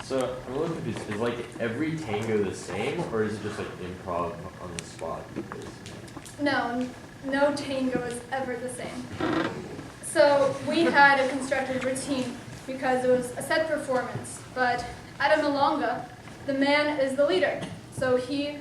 So I'm a little confused. Is like every tango the same, or is it just like improv on the spot? No, no tango is ever the same. So we had a constructed routine because it was a set performance. But at a milonga, the man is the leader. So he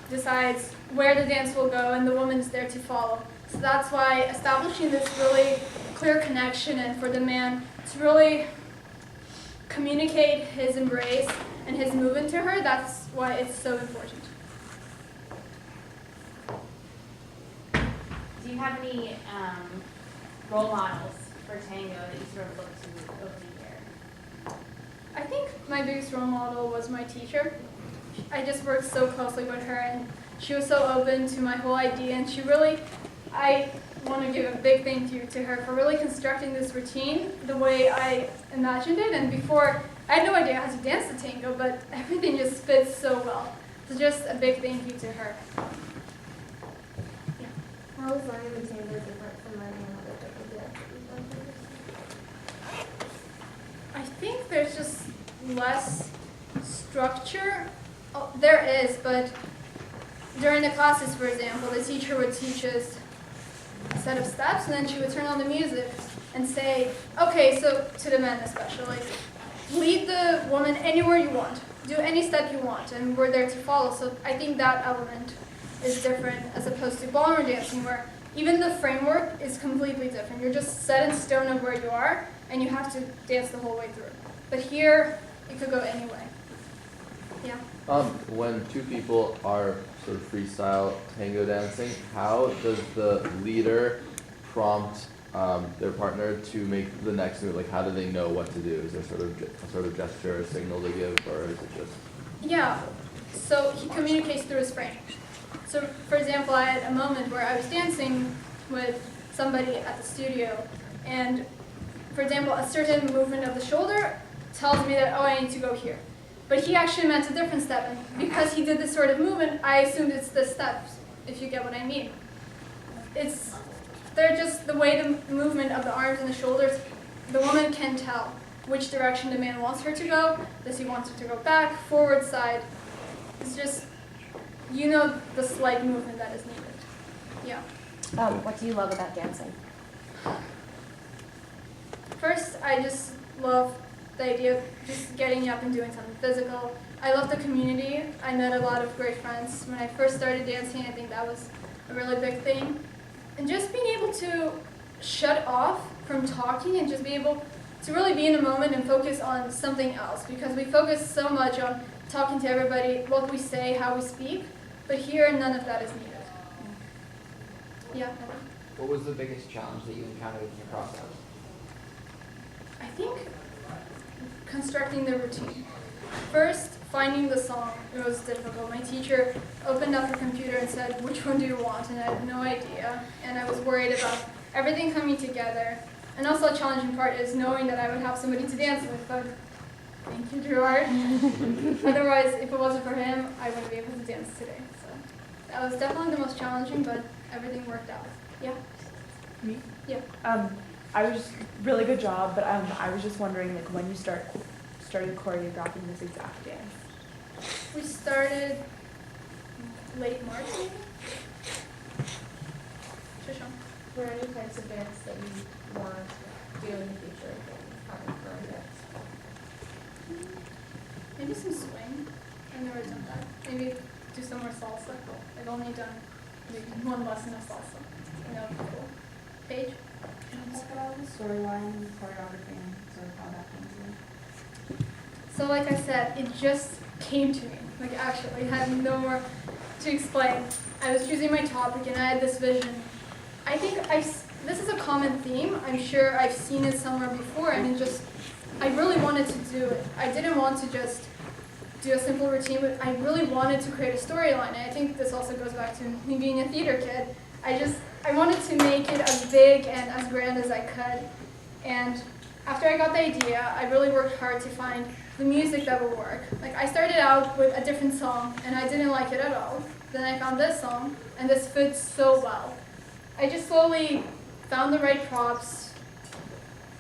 decides where the dance will go, and the woman is there to follow. So that's why establishing this really clear connection and for the man to really communicate his embrace and his movement to her, that's why it's so important. Do you have any role models for tango that you sort of look to over the year? I think my biggest role model was my teacher. I just worked so closely with her, and she was so open to my whole idea, and she really, I want to give a big thank you to her for really constructing this routine the way I imagined it. And before, I had no idea how to dance the tango, but everything just fits so well. So just a big thank you to her. Yeah. How is learning the tango different from learning another type of dance that you've done previously? I think there's just less structure. Oh, there is, but during the classes, for example, the teacher would teach us a set of steps, and then she would turn on the music and say, okay, so to the men especially, lead the woman anywhere you want, do any step you want, and we're there to follow. So I think that element is different as opposed to ballroom dancing, where even the framework is completely different. You're just set in stone of where you are, and you have to dance the whole way through. But here, it could go any way. Yeah. When two people are sort of freestyle tango dancing, how does the leader prompt their partner to make the next move? Like, how do they know what to do? Is there a sort of gesture or signal they give, or is it just? Yeah. So he communicates through his frame. So, for example, I had a moment where I was dancing with somebody at the studio, and, for example, a certain movement of the shoulder tells me that, oh, I need to go here. But he actually meant a different step, and because he did this sort of movement, I assumed it's this step, if you get what I mean. They're just the way the movement of the arms and the shoulders, the woman can tell which direction the man wants her to go. Does he want her to go back, forward, side? It's just, you know, the slight movement that is needed. Yeah. What do you love about dancing? First, I just love the idea of just getting up and doing something physical. I love the community. I met a lot of great friends. When I first started dancing, I think that was a really big thing. And just being able to shut off from talking and just be able to really be in the moment and focus on something else, because we focus so much on talking to everybody, what we say, how we speak, but here none of that is needed. Yeah. What was the biggest challenge that you encountered in your process? I think constructing the routine. First, finding the song, it was difficult. My teacher opened up her computer and said, which one do you want? And I had no idea. And I was worried about everything coming together. And also a challenging part is knowing that I would have somebody to dance with. But thank you, Gerard. Otherwise, if it wasn't for him, I wouldn't be able to dance today. So that was definitely the most challenging, but everything worked out. Yeah? Me? Yeah. I was really good job, but I was just wondering, like, when you started choreographing this exact dance. We started late March, maybe? Trisha. Were there any types of dance that you want to do in the future that you haven't learned yet? Maybe some swing. I've never done that. Maybe do some more salsa. I've only done maybe one lesson of salsa. And that would be cool. Paige? Can you talk about the storyline and choreography and sort of how that comes in? So like I said, it just came to me. Like actually, I had no more to explain. I was choosing my topic and I had this vision. I think this is a common theme. I'm sure I've seen it somewhere before, and I really wanted to do it. I didn't want to just do a simple routine, but I really wanted to create a storyline. And I think this also goes back to me being a theater kid. I wanted to make it as big and as grand as I could. And after I got the idea, I really worked hard to find the music that would work. Like I started out with a different song, and I didn't like it at all. Then I found this song, and this fits so well. I just slowly found the right props.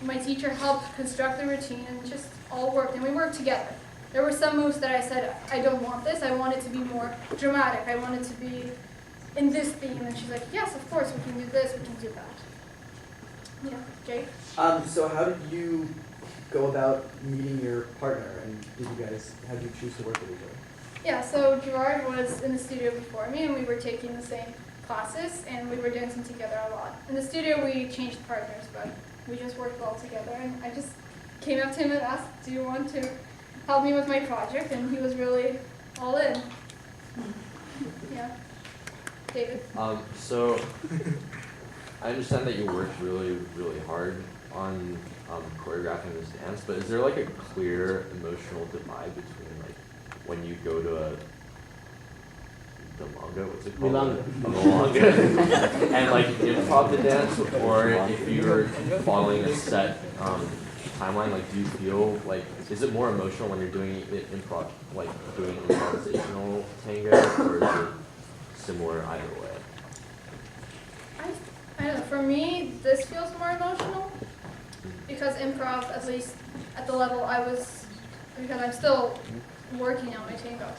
My teacher helped construct the routine, and it just all worked, and we worked together. There were some moves that I said, I don't want this. I want it to be more dramatic. I want it to be in this theme. And she's like, yes, of course, we can do this, we can do that. Yeah, Jake? So how did you go about meeting your partner, and how did you choose to work with each other? Yeah, so Gerard was in the studio before me, and we were taking the same classes, and we were dancing together a lot. In the studio, we changed partners, but we just worked well together, and I just came up to him and asked, do you want to help me with my project? And he was really all in. Yeah. David? So I understand that you worked really, really hard on choreographing this dance, but is there like a clear emotional divide between like when you go to Milonga, what's it called? Milonga. And like improv the dance, or if you're following a set timeline, like do you feel like, is it more emotional when you're doing it improv, like doing improvisational tango, or is it similar either way? I don't know, for me, this feels more emotional, because improv, at least at the level I was, because I'm still working on my tangos,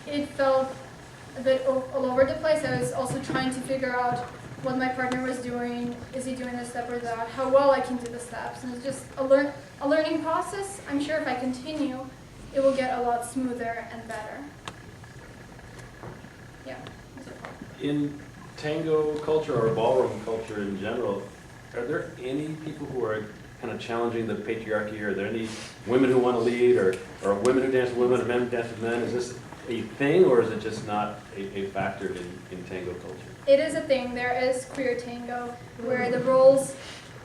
it felt a bit all over the place. I was also trying to figure out what my partner was doing. Is he doing this step or that? How well I can do the steps. And it's just a learning process. I'm sure if I continue, it will get a lot smoother and better. Yeah. In tango culture or ballroom culture in general, are there any people who are kind of challenging the patriarchy? Are there any women who want to lead, or women who dance with women, or men who dance with men? Is this a thing, or is it just not a factor in tango culture? It is a thing. There is queer tango where the roles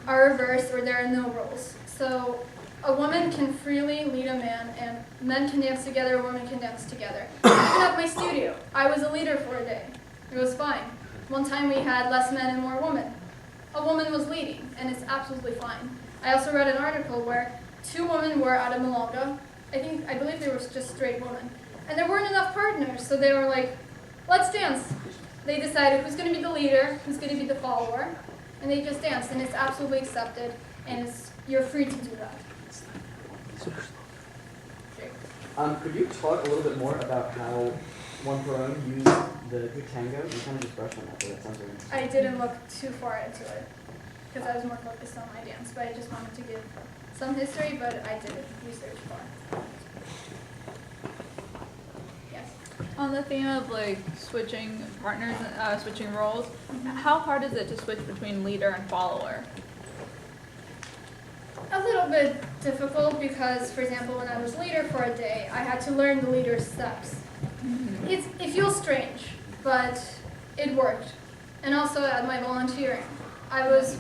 are reversed, or there are no roles. So a woman can freely lead a man, and men can dance together, women can dance together. Even at my studio, I was a leader for a day. It was fine. One time we had less men and more women. A woman was leading, and it's absolutely fine. I also read an article where 2 women were out of Milonga. I believe they were just straight women. And there weren't enough partners, so they were like, let's dance. They decided who's going to be the leader, who's going to be the follower, and they just danced, and it's absolutely accepted, and you're free to do that. Could you talk a little bit more about how One Perone used the tango? You kind of just brushed on that, but that sounds very interesting. I didn't look too far into it, because I was more focused on my dance, but I just wanted to give some history, but I did research for it. Yes? On the theme of like switching partners, switching roles, how hard is it to switch between leader and follower? A little bit difficult because, for example, when I was leader for a day, I had to learn the leader's steps. It feels strange, but it worked. And also at my volunteering, I was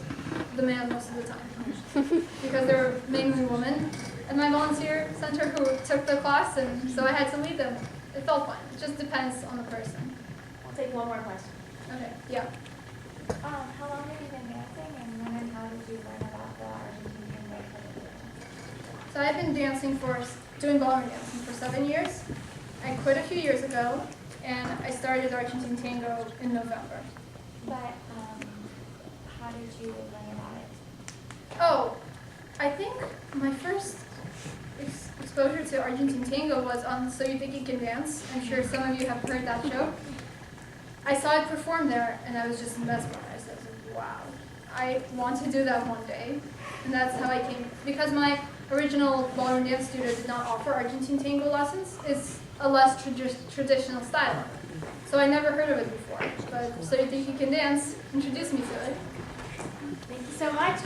the man most of the time because there were mainly women at my volunteer center who took the class, and so I had to lead them. It felt fine. It just depends on the person. I'll take one more question. Okay, yeah. How long have you been dancing, and when and how did you learn about the Argentine tango tradition? So I've been doing ballroom dancing for 7 years. I quit a few years ago, and I started Argentine tango in November. But how did you learn about it? Oh, I think my first exposure to Argentine tango was on So You Think You Can Dance. I'm sure some of you have heard that show. I saw it perform there, and I was just mesmerized. I was like, wow, I want to do that one day. And that's how I came. Because my original ballroom dance studio did not offer Argentine tango lessons. It's a less traditional style. So I never heard of it before. But So You Think You Can Dance introduced me to it. Thank you so much.